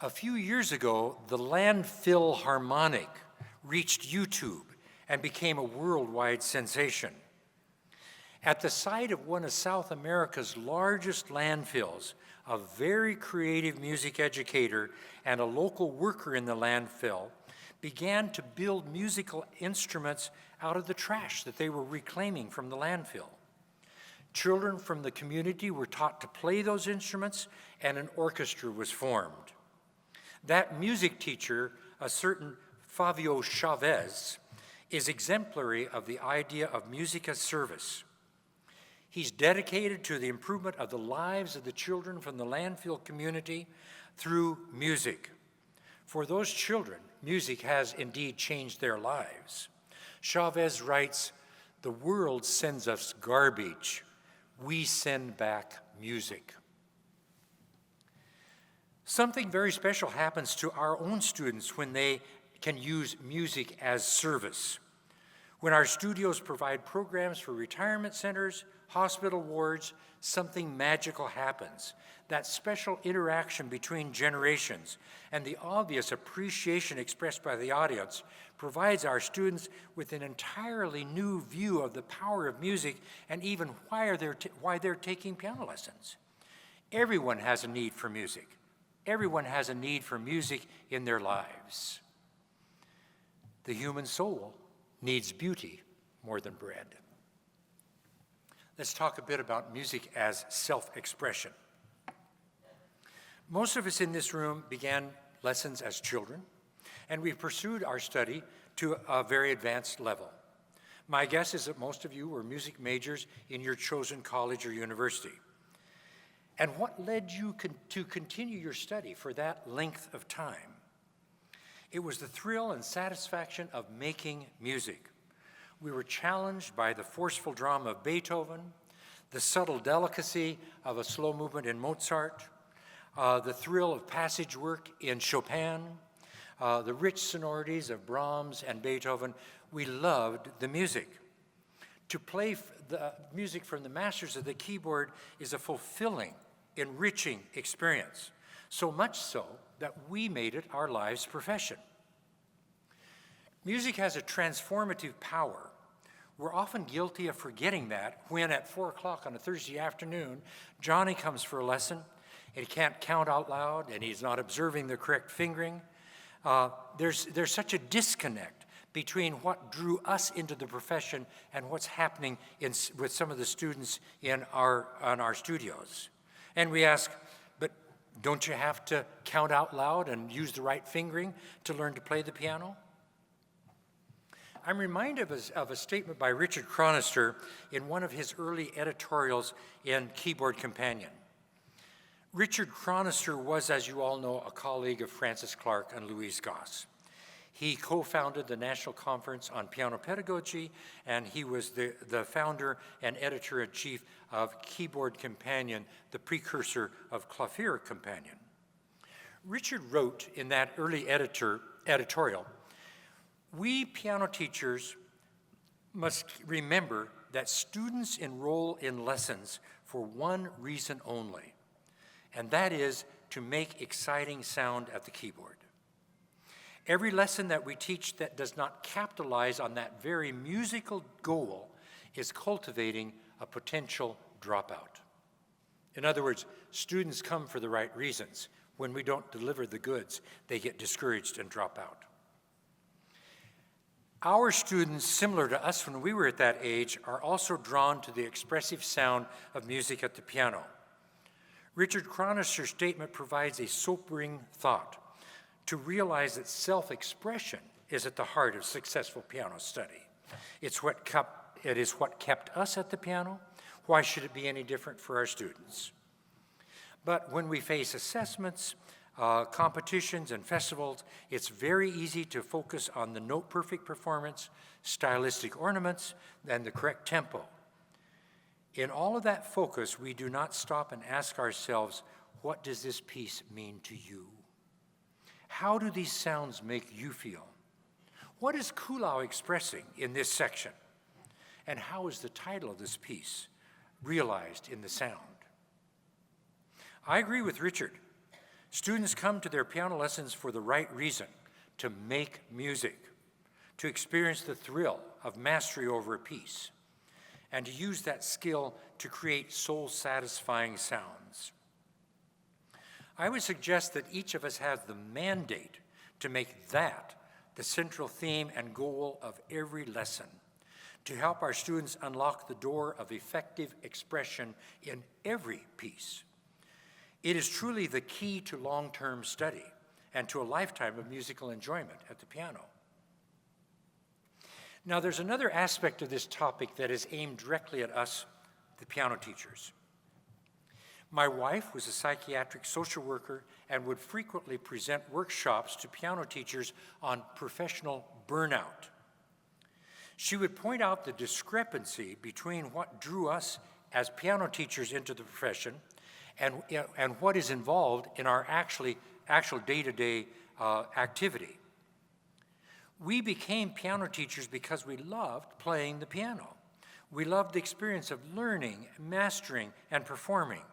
A few years ago, the landfill harmonic reached YouTube and became a worldwide sensation. At the site of one of South America's largest landfills, a very creative music educator and a local worker in the landfill began to build musical instruments out of the trash that they were reclaiming from the landfill. Children from the community were taught to play those instruments, and an orchestra was formed. That music teacher, a certain Fabio Chavez, is exemplary of the idea of music as service. He's dedicated to the improvement of the lives of the children from the landfill community through music. For those children, music has indeed changed their lives. Chavez writes, "The world sends us garbage. We send back music." Something very special happens to our own students when they can use music as service. When our studios provide programs for retirement centers, hospital wards, something magical happens. That special interaction between generations and the obvious appreciation expressed by the audience provides our students with an entirely new view of the power of music and even why they're taking piano lessons. Everyone has a need for music. Everyone has a need for music in their lives. The human soul needs beauty more than bread. Let's talk a bit about music as self-expression. Most of us in this room began lessons as children, and we've pursued our study to a very advanced level. My guess is that most of you were music majors in your chosen college or university. And what led you to continue your study for that length of time? It was the thrill and satisfaction of making music. We were challenged by the forceful drama of Beethoven, the subtle delicacy of a slow movement in Mozart, the thrill of passage work in Chopin, the rich sonorities of Brahms and Beethoven. We loved the music. To play the music from the masters of the keyboard is a fulfilling, enriching experience, so much so that we made it our life's profession. Music has a transformative power. We're often guilty of forgetting that when at 4 o'clock on a Thursday afternoon, Johnny comes for a lesson, and he can't count out loud, and he's not observing the correct fingering. There's such a disconnect between what drew us into the profession and what's happening with some of the students in our studios. And we ask, but don't you have to count out loud and use the right fingering to learn to play the piano? I'm reminded of a statement by Richard Chronister in one of his early editorials in Keyboard Companion. Richard Chronister was, as you all know, a colleague of Francis Clark and Louise Goss. He co-founded the National Conference on Piano Pedagogy, and he was the founder and editor-in-chief of Keyboard Companion, the precursor of Clavier Companion. Richard wrote in that early editorial, "We piano teachers must remember that students enroll in lessons for one reason only, and that is to make exciting sound at the keyboard. Every lesson that we teach that does not capitalize on that very musical goal is cultivating a potential dropout." In other words, students come for the right reasons. When we don't deliver the goods, they get discouraged and drop out. Our students, similar to us when we were at that age, are also drawn to the expressive sound of music at the piano. Richard Chronister's statement provides a sobering thought to realize that self-expression is at the heart of successful piano study. It is what kept us at the piano. Why should it be any different for our students? But when we face assessments, competitions, and festivals, it's very easy to focus on the note-perfect performance, stylistic ornaments, and the correct tempo. In all of that focus, we do not stop and ask ourselves, what does this piece mean to you? How do these sounds make you feel? What is Kulau expressing in this section? And how is the title of this piece realized in the sound? I agree with Richard. Students come to their piano lessons for the right reason, to make music, to experience the thrill of mastery over a piece, and to use that skill to create soul-satisfying sounds. I would suggest that each of us has the mandate to make that the central theme and goal of every lesson, to help our students unlock the door of effective expression in every piece. It is truly the key to long-term study and to a lifetime of musical enjoyment at the piano. Now, there's another aspect of this topic that is aimed directly at us, the piano teachers. My wife was a psychiatric social worker and would frequently present workshops to piano teachers on professional burnout. She would point out the discrepancy between what drew us as piano teachers into the profession and what is involved in our actual day-to-day activity. We became piano teachers because we loved playing the piano. We loved the experience of learning, mastering, and performing.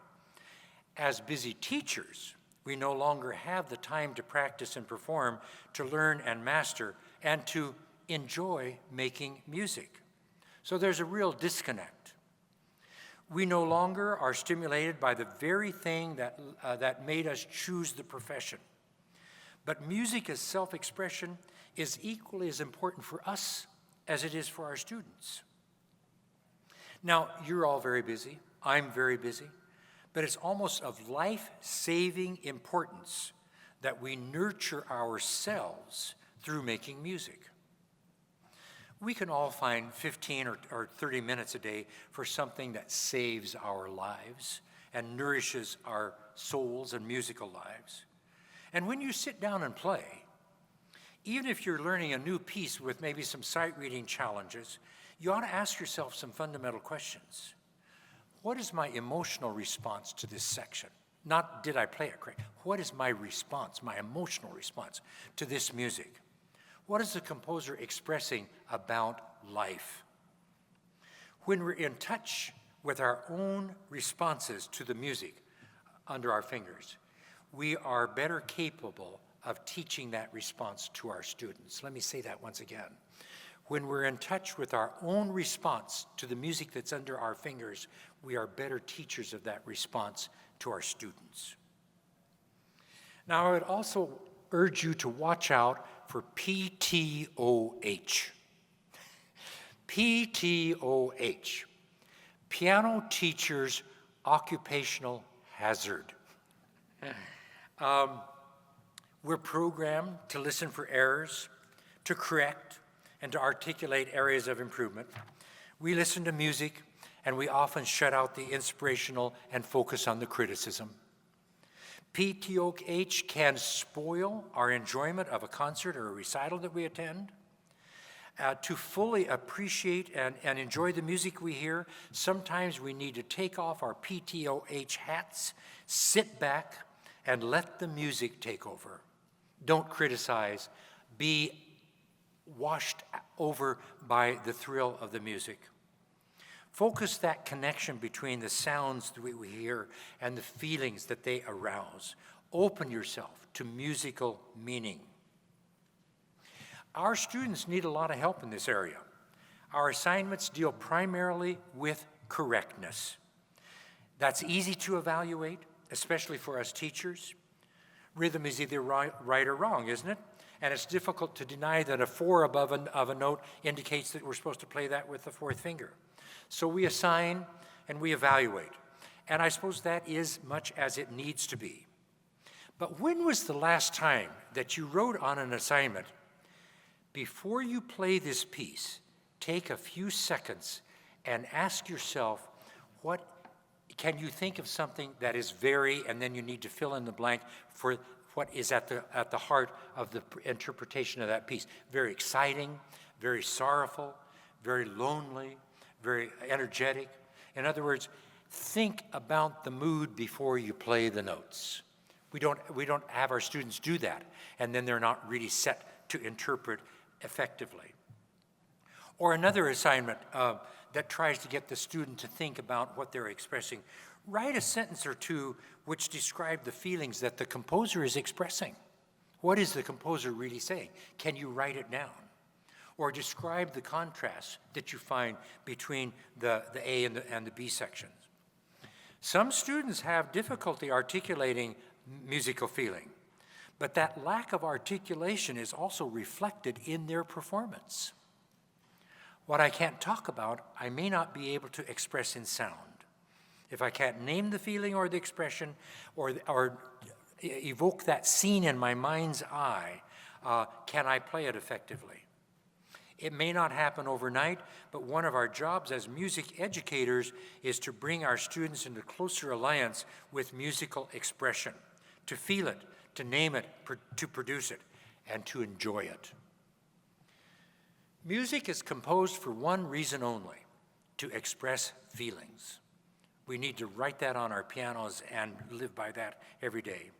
As busy teachers, we no longer have the time to practice and perform, to learn and master, and to enjoy making music. So there's a real disconnect. We no longer are stimulated by the very thing that made us choose the profession. But music as self-expression is equally as important for us as it is for our students. Now, you're all very busy. I'm very busy. But it's almost of life-saving importance that we nurture ourselves through making music. We can all find 15 or 30 minutes a day for something that saves our lives and nourishes our souls and musical lives. And when you sit down and play, even if you're learning a new piece with maybe some sight reading challenges, you ought to ask yourself some fundamental questions. What is my emotional response to this section? Not did I play it correct. What is my response, my emotional response to this music? What is the composer expressing about life? When we're in touch with our own responses to the music under our fingers, we are better capable of teaching that response to our students. Let me say that once again. When we're in touch with our own response to the music that's under our fingers, we are better teachers of that response to our students. Now, I would also urge you to watch out for PTOH. PTOH, Piano Teacher's Occupational Hazard. We're programmed to listen for errors, to correct, and to articulate areas of improvement. We listen to music, and we often shut out the inspirational and focus on the criticism. PTOH can spoil our enjoyment of a concert or a recital that we attend. To fully appreciate and enjoy the music we hear, sometimes we need to take off our PTOH hats, sit back, and let the music take over. Don't criticize. Be washed over by the thrill of the music. Focus that connection between the sounds that we hear and the feelings that they arouse. Open yourself to musical meaning. Our students need a lot of help in this area. Our assignments deal primarily with correctness. That's easy to evaluate, especially for us teachers. Rhythm is either right or wrong, isn't it? And it's difficult to deny that a 4 above of a note indicates that we're supposed to play that with the 4th finger. So we assign and we evaluate. And I suppose that is much as it needs to be. But when was the last time that you wrote on an assignment, before you play this piece, take a few seconds and ask yourself, can you think of something that is very, and then you need to fill in the blank for what is at the heart of the interpretation of that piece. Very exciting, very sorrowful, very lonely, very energetic. In other words, think about the mood before you play the notes. We don't have our students do that, and then they're not really set to interpret effectively. Or another assignment that tries to get the student to think about what they're expressing. Write a sentence or two which describe the feelings that the composer is expressing. What is the composer really saying? Can you write it down? Or describe the contrast that you find between the A and the B sections. Some students have difficulty articulating musical feeling, but that lack of articulation is also reflected in their performance. What I can't talk about, I may not be able to express in sound. If I can't name the feeling or the expression or evoke that scene in my mind's eye, can I play it effectively? It may not happen overnight, but one of our jobs as music educators is to bring our students into closer alliance with musical expression, to feel it, to name it, to produce it, and to enjoy it. Music is composed for one reason only, to express feelings. We need to write that on our pianos and live by that every day.